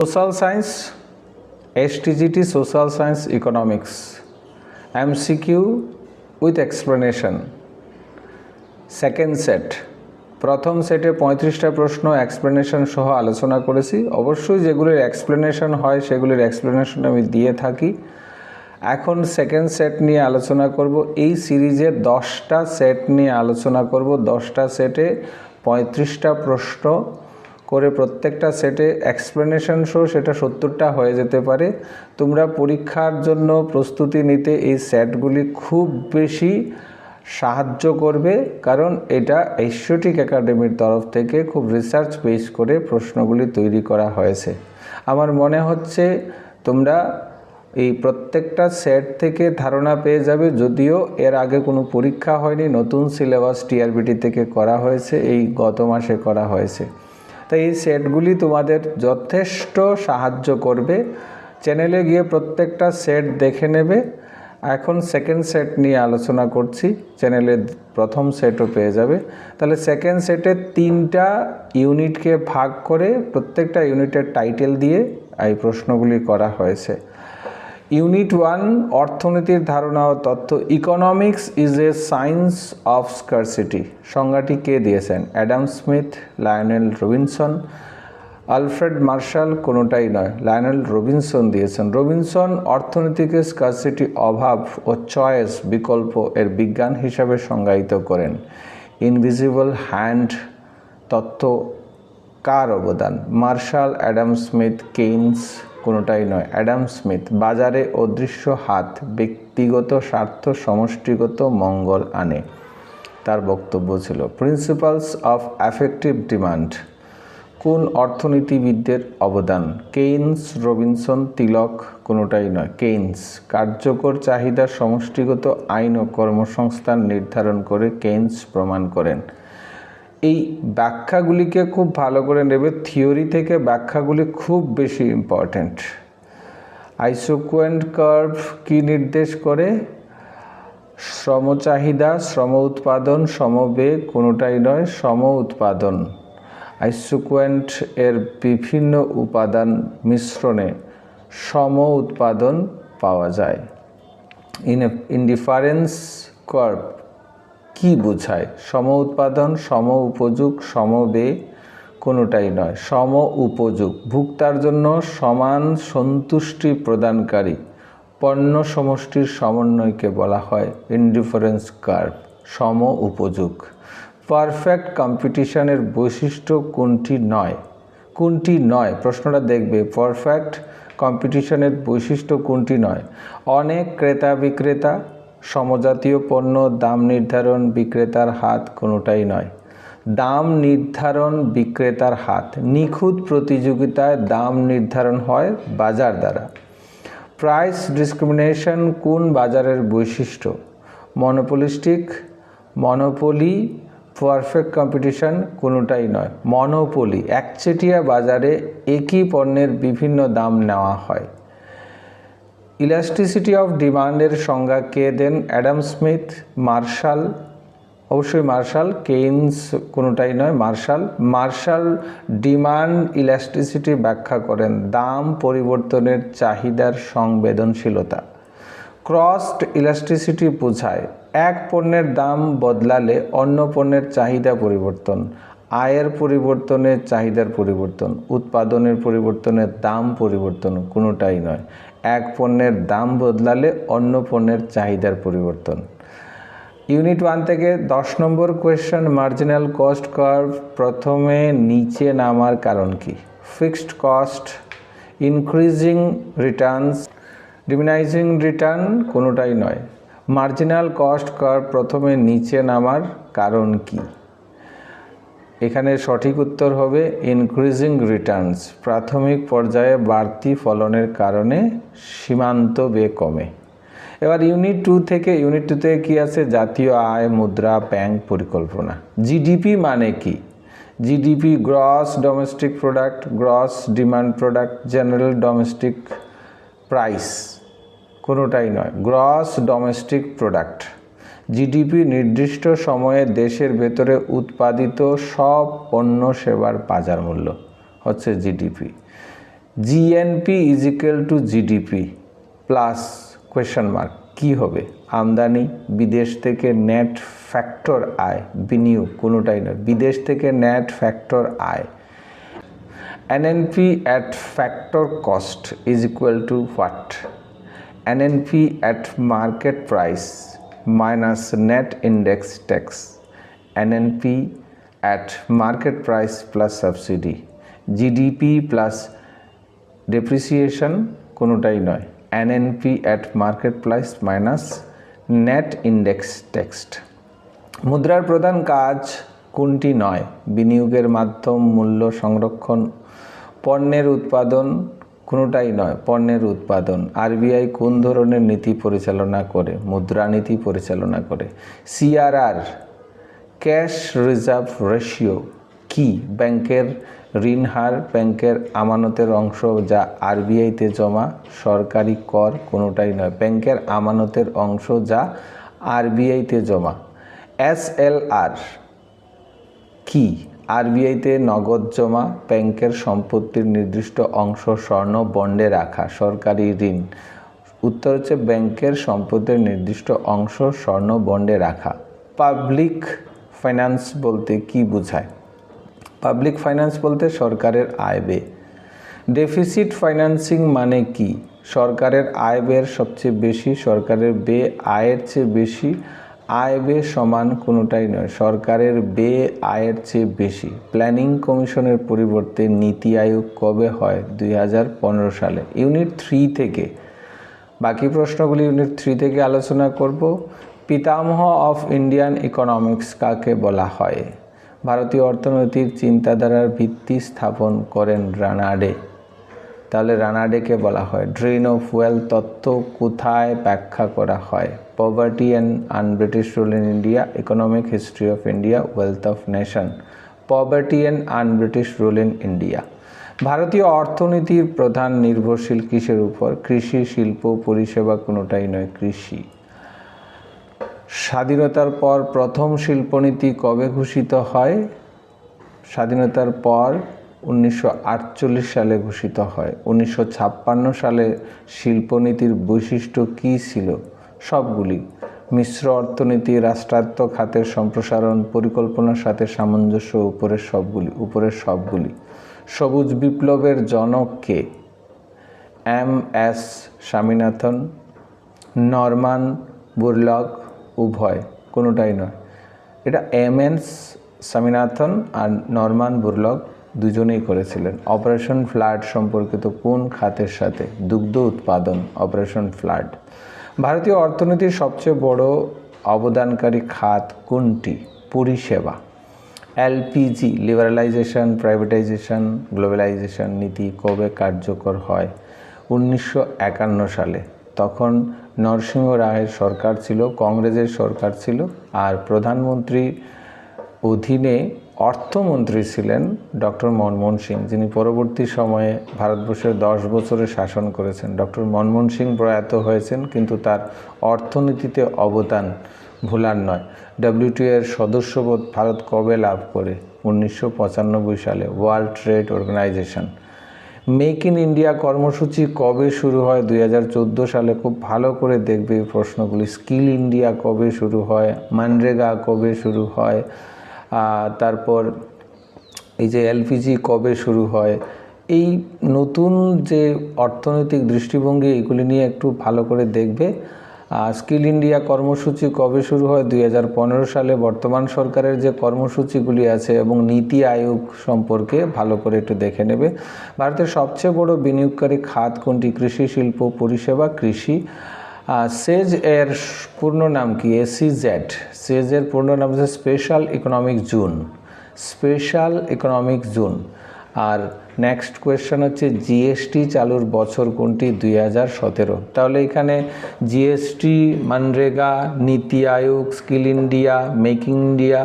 Social science, STGT, social science, economics, MCQ with explanation. Second set, প্রথম সেটে 35টা প্রশ্ন explanation সহ আলোচনা করেছি। অবশ্যই যেগুলির এক্সপ্লেনেশন হয় সেগুলির এক্সপ্লেনেশন আমি দিয়ে থাকি। এখন সেকেন্ড সেট নিয়ে আলোচনা করব। এই সিরিজে 10টা সেট নিয়ে আলোচনা করব। 10টা সেটে 35টা প্রশ্ন করে, প্রত্যেকটা সেটে এক্সপ্লেনেশন সহ সেটা 70টা হয়ে যেতে পারে। তোমরা পরীক্ষার জন্য প্রস্তুতি নিতে এই সেটগুলি খুব বেশি সাহায্য করবে, কারণ এটা ঐশ্বরিক একাডেমির তরফ থেকে খুব রিসার্চ বেস করে প্রশ্নগুলি তৈরি করা হয়েছে। আমার মনে হচ্ছে তোমরা এই প্রত্যেকটা সেট থেকে ধারণা পেয়ে যাবে। যদিও এর আগে কোনো পরীক্ষা হয়নি, নতুন সিলেবাস টিআরবিটি থেকে করা হয়েছে, এই গত মাসে করা হয়েছে। তাই এই সেটগুলি তোমাদের যথেষ্ট সাহায্য করবে। চ্যানেলে গিয়ে প্রত্যেকটা সেট দেখে নেবে। এখন সেকেন্ড সেট নিয়ে আলোচনা করছি, চ্যানেলে প্রথম সেটও পেয়ে যাবে। তাহলে সেকেন্ড সেটে 3টা ইউনিটকে ভাগ করে প্রত্যেকটা ইউনিটের টাইটেল দিয়ে এই প্রশ্নগুলি করা হয়েছে। ইউনিট 1, অর্থনীতির ধারণা ও তথ্য। Economics is a science of scarcity. সংজ্ঞাটি কে দিয়েছেন? Adam Smith, Lionel Robinson, Alfred Marshall, কোনোটাই নয়, লায়নেল রবিনসন দিয়েছেন। রবিনসন অর্থনীতিকে স্কারসিটি, অভাব ও চয়েস, বিকল্প এর বিজ্ঞান হিসাবে সংজ্ঞায়িত করেন। ইনভিজিবল হ্যান্ড তত্ত্ব কার অবদান? মার্শাল, অ্যাডাম স্মিথ, কেইনস, কোনোটাই নয়, অ্যাডাম স্মিথ। বাজারে অদৃশ্য হাত, ব্যক্তিগত স্বার্থ সমষ্টিগত মঙ্গল আনে, তার বক্তব্য ছিল। প্রিন্সিপালস অফ অ্যাফেক্টিভ ডিমান্ড, কোন অর্থনীতিবিদদের অবদান? কেইনস, রবিনসন, তিলক, কোনোটাই নয়, কেইনস। কার্যকর চাহিদার সমষ্টিগত আইন ও কর্মসংস্থান নির্ধারণ করে কেইনস প্রমাণ করেন। এই ব্যাখ্যাগুলিকে খুব ভালো করে নেবে, থিওরি থেকে ব্যাখ্যাগুলি খুব বেশি ইম্পর্ট্যান্ট। আইসোকুয়েন্ট কার্ভ কি নির্দেশ করে? শ্রম চাহিদা, শ্রম উৎপাদন, সমবেগ, কোনোটাই নয়, সম উৎপাদন। আইসোকুয়েন্ট এর বিভিন্ন উপাদান মিশ্রণে সম উৎপাদন পাওয়া যায়। ইনডিফারেন্স কার্ভ কি বোঝায়? সম উৎপাদন, সম উপযোগ, সমবেগ, কোনোটাই নয়, সম উপযোগ। ভোক্তার জন্য সমান সন্তুষ্টি প্রদানকারী পণ্য সমষ্টির সমন্বয়কে বলা হয় ইনডিফারেন্স কার্ভ, সম উপযোগ। পারফেক্ট কম্পিটিশনের বৈশিষ্ট্য কোনটি নয়? কোনটি নয়? প্রশ্নটা দেখবে, পারফেক্ট কম্পিটিশনের বৈশিষ্ট্য কোনটি নয়? অনেক ক্রেতা বিক্রেতা, সমজাতীয় পণ্য, দাম নির্ধারণ বিক্রেতার হাত, কোনোটাই নয়। দাম নির্ধারণ বিক্রেতার হাত। নিখুঁত প্রতিযোগিতায় দাম নির্ধারণ হয় বাজার দ্বারা। প্রাইস ডিসক্রিমিনেশন কোন বাজারের বৈশিষ্ট্য? Monopolistic, monopoly. পারফেক্ট কম্পিটিশন, কোনোটাই নয়, মনোপলি। একচেটিয়া বাজারে একই পণ্যের বিভিন্ন দাম নেওয়া হয়। ইলাস্টিসিটি অফ ডিমান্ডের সংজ্ঞা কে দেন? অ্যাডাম স্মিথ, মার্শাল, অবশ্যই মার্শাল, কেইনস, কোনোটাই নয়, মার্শাল। মার্শাল ডিমান্ড ইলাস্টিসিটি ব্যাখ্যা করেন দাম পরিবর্তনের চাহিদার সংবেদনশীলতা। ক্রসড ইলাস্টিসিটি বোঝায় এক পণ্যের দাম বদলালে অন্য পণ্যের চাহিদা পরিবর্তন, আয়ের পরিবর্তনের চাহিদার পরিবর্তন, উৎপাদনের পরিবর্তনের দাম পরিবর্তন, কোনোটাই নয়। এক পণ্যের দাম বদলালে অন্য পণ্যের চাহিদার পরিবর্তন। ইউনিট 1 থেকে 10 number question, marginal cost curve প্রথমে নিচে নামার কারণ কি? Fixed cost, increasing returns, diminishing return, কোনোটাই নয়। মার্জিনাল কস্ট কার্ভ প্রথমে নিচে নামার কারণ কি? এখানে সঠিক উত্তর হবে ইনক্রিজিং রিটার্নস। প্রাথমিক পর্যায়ে বাড়তি ফলনের কারণে সীমান্ত ব্যয় কমে। এবার ইউনিট 2 থেকে, ইউনিট 2 থেকে কি আছে? জাতীয় আয়, মুদ্রা, ব্যাংক পরিকল্পনা। জিডিপি মানে কি? GDP gross domestic product, gross demand product, general domestic price, কোনোটাই নয়, গ্রস ডোমেস্টিক প্রোডাক্ট। জিডিপি নির্দিষ্ট সময়ে দেশের ভেতরে উৎপাদিত সব পণ্য সেবার বাজার মূল্য হচ্ছে GDP. GNP is equal to GDP plus question mark কী হবে? আমদানি, বিদেশ থেকে নেট ফ্যাক্টর আয়, বিনিয়োগ কোনোটাই নয়, বিদেশ থেকে নেট ফ্যাক্টর আয়। NNP at factor cost is equal two what? NNP at market price minus net index tax. NNP at market price plus subsidy. GDP plus depreciation কোনোটাই নয়। NNP at market price minus net index taxed. মুদ্রার প্রধান কাজ কোনটি নয়? বিনিয়োগের মাধ্যম, মূল্য সংরক্ষণ, পণ্যের উৎপাদন কোনোটাই নয়, পণ্যের উৎপাদন। আরবিআই কোন ধরনের নীতি পরিচালনা করে? মুদ্রানীতি পরিচালনা করে। সিআরআর ক্যাশ রিজার্ভ রেশিও কি? ব্যাংকের ঋণ হার, ব্যাংকের আমানতের অংশ যা আরবিআইতে জমা। সরকারি কর কোনোটাই নয়, ব্যাংকের আমানতের অংশ যা আরবিআইতে জমা। এসএলআর কি? আরবিআইতে নগদ জমা, ব্যাংকের সম্পত্তির নির্দিষ্ট অংশ স্বর্ণ বন্ডে রাখা। সরকারি ঋণ উত্তর হচ্ছে ব্যাংকের সম্পত্তির নির্দিষ্ট অংশ স্বর্ণ বন্ডে রাখা। পাবলিক ফাইন্যান্স বলতে কি বোঝায়? পাবলিক ফাইন্যান্স বলতে সরকারের আয় ব্যয়। ডেফিসিট ফাইন্যান্সিং মানে কি? সরকারের আয় ব্যয়ের সবচেয়ে বেশি, সরকারের ব্যয় আয়ের চেয়ে বেশি। আয় ব্যয় সমান কোনোটাই নয়, সরকারের ব্যয় আয়ের চেয়ে বেশি। প্ল্যানিং কমিশনের পরিবর্তে নীতি আয়োগ কবে হয়? 2015 সালে। ইউনিট 3 থেকে, বাকি প্রশ্নগুলি ইউনিট 3 থেকে আলোচনা করব। পিতামহ অফ ইন্ডিয়ান ইকোনমিক্স কাকে বলা হয়? ভারতীয় অর্থনৈতিক চিন্তাধারার ভিত্তি স্থাপন করেন রানা ডে। তাহলে রানা ডেকে বলা হয়। ড্রেন অফ ওয়েলথ তত্ত্ব কোথায় ব্যাখ্যা করা হয়? Poverty and un-British rule in India, economic history of India, wealth of nation. Poverty and un-British rule in India. ভারতীয় অর্থনীতির প্রধান নির্ভরশীল কিসের উপর? কৃষি, শিল্প, পরিষেবা কোনোটাই নয়, কৃষি। স্বাধীনতার পর প্রথম শিল্পনীতি কবে ঘোষিত হয়? স্বাধীনতার পর 1948 সালে ঘোষিত হয়। 1956 সালে শিল্পনীতির বৈশিষ্ট্য কী ছিল? সবগুলি। মিশ্র অর্থনীতি, রাষ্ট্রায়ত্ত খাতের সম্প্রসারণ, পরিকল্পনার সাথে সামঞ্জস্য, উপরের সবগুলি। সবুজ বিপ্লবের জনক কে? এম.এস. স্বামীনাথন, নরমান বোরলগ, উভয় কোনোটাই নয়। এটা এম.এস. স্বামীনাথন আর নরমান বোরলগ দুজনেই করেছিলেন। অপারেশন ফ্লাড সম্পর্কিত কোন খাতের সাথে? দুগ্ধ উৎপাদন, অপারেশন ফ্লাড। ভারতীয় অর্থনীতির সবচেয়ে বড় অবদানকারী খাত কোনটি? পরিষেবা। এলপিজি লিবারালাইজেশন, প্রাইভেটাইজেশন, গ্লোবালাইজেশন নীতি কবে কার্যকর হয়? 1951 সালে। তখন নরসিংহ রায়ের সরকার ছিল, কংগ্রেসের সরকার ছিল, আর প্রধানমন্ত্রীর অধীনে অর্থমন্ত্রী ছিলেন ডক্টর মনমোহন সিং, যিনি পরবর্তী সময়ে ভারতবর্ষের 10 বছরে শাসন করেছেন। ডক্টর মনমোহন সিং প্রয়াত হয়েছেন, কিন্তু তার অর্থনীতিতে অবদান ভোলার নয়। ডব্লিউটিও এর সদস্যপদ ভারত কবে লাভ করে? 1995 সালে। World Trade Organization. Make in India কর্মসূচি কবে শুরু হয়? 2014 সালে। খুব ভালো করে দেখবে এই প্রশ্নগুলি। স্কিল ইন্ডিয়া কবে শুরু হয়? মানরেগা কবে শুরু হয়? তারপর এই যে এলপিজি কবে শুরু হয়? এই নতুন যে অর্থনৈতিক দৃষ্টিভঙ্গি, এগুলি নিয়ে একটু ভালো করে দেখবে। স্কিল ইন্ডিয়া কর্মসূচি কবে শুরু হয়? 2015 সালে। বর্তমান সরকারের যে কর্মসূচিগুলি আছে এবং নীতি আয়োগ সম্পর্কে ভালো করে একটু দেখে নেবে। ভারতের সবচেয়ে বড় বিনিয়োগকারী খাত কোনটি? কৃষি, শিল্প, পরিষেবা, কৃষি। সেজ এর পূর্ণ নাম কি? এসইজেড। সেজের পূর্ণ নাম হচ্ছে special economic zone, special economic zone. আর নেক্সট কোয়েশ্চেন হচ্ছে জিএসটি চালুর বছর কোনটি? 2017। তাহলে এখানে GST, MNREGA, NITI Aayog, skill India, making India,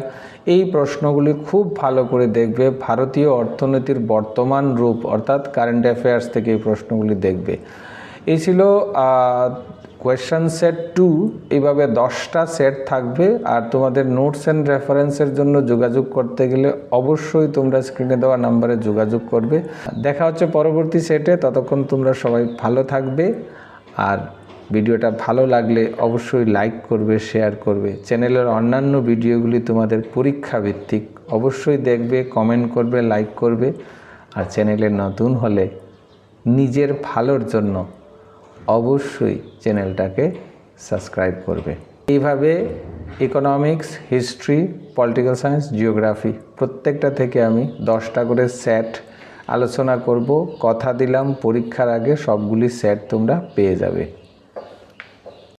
এই প্রশ্নগুলি খুব ভালো করে দেখবে। ভারতীয় অর্থনীতির বর্তমান রূপ অর্থাৎ কারেন্ট অ্যাফেয়ার্স থেকে এই প্রশ্নগুলি দেখবে। এই ছিল কোয়েশ্চেন সেট 2। এইভাবে 10টা সেট থাকবে। আর তোমাদের নোটস অ্যান্ড রেফারেন্সের জন্য যোগাযোগ করতে গেলে অবশ্যই তোমরা স্ক্রিনে দেওয়া নাম্বারে যোগাযোগ করবে। দেখা হচ্ছে পরবর্তী সেটে। ততক্ষণ তোমরা সবাই ভালো থাকবে। আর ভিডিওটা ভালো লাগলে অবশ্যই লাইক করবে, শেয়ার করবে। চ্যানেলের অন্যান্য ভিডিওগুলি তোমাদের পরীক্ষা ভিত্তিক, অবশ্যই দেখবে, কমেন্ট করবে, লাইক করবে। আর চ্যানেলে নতুন হলে নিজের ভালোর জন্য অবশ্যই চ্যানেলটাকে সাবস্ক্রাইব করবে। এইভাবে economics, history, political science, geography প্রত্যেকটা থেকে আমি 10টা করে সেট আলোচনা করব। কথা দিলাম পরীক্ষার আগে সবগুলি সেট তোমরা পেয়ে যাবে।